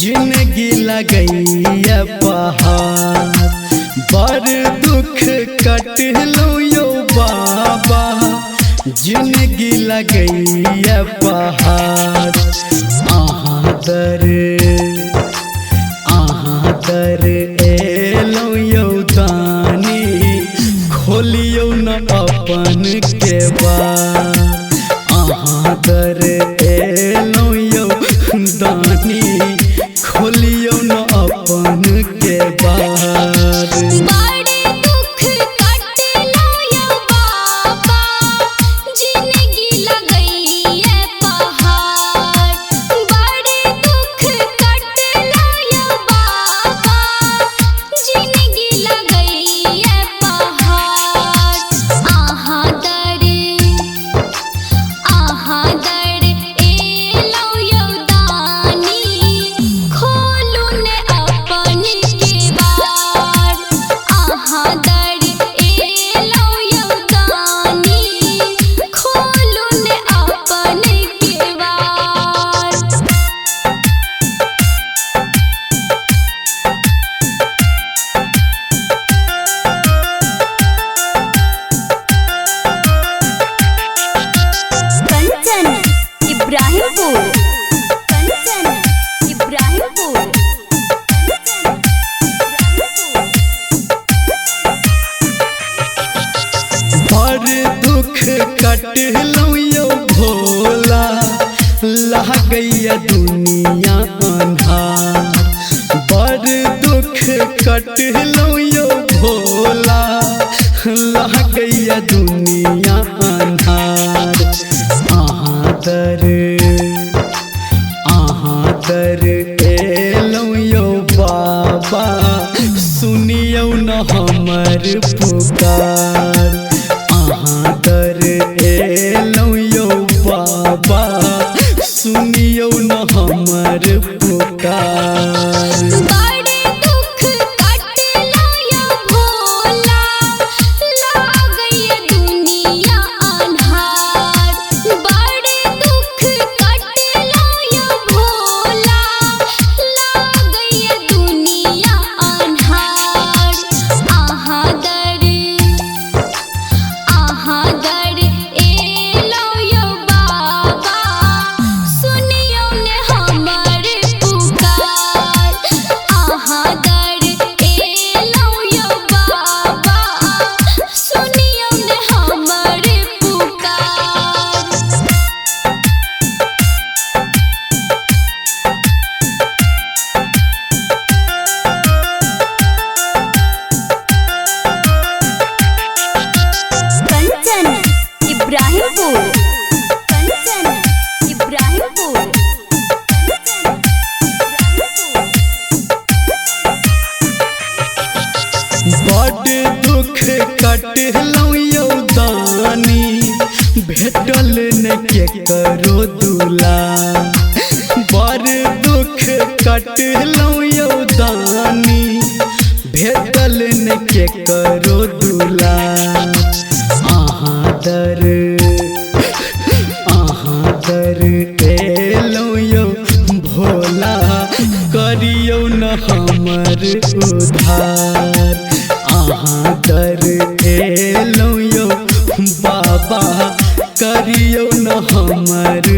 जिंदगी लगैया पहाड़ बड़ दुख कटलो यो बाबा जिंदगी लगैया पहाड़ आहाँ दर एलो यो दानी खोलियो न अपन के बार आहाँ दर एलो यो दानी खोलियो न अपन के बार। कटलो यो भोला लागैया दुनिया अन्हार बड़ दुख कटलो यो भोला लागैया दुनिया अन्हार आहाँ दर एलो यो बाबा सुनियो न हमर पुकार आहाँ दर एलो यो बाबा सुनियो न हमर पुकार। बड़ दुख कटलो यो दानी भेटल न के करो दूला बड़ दुख कटलो यो दानी भेटल न के करो दूला आहाँ दर एलो यो भोला करियो न हमर उद्धार आहाँ दर एलो यो बाबा करियो न हमर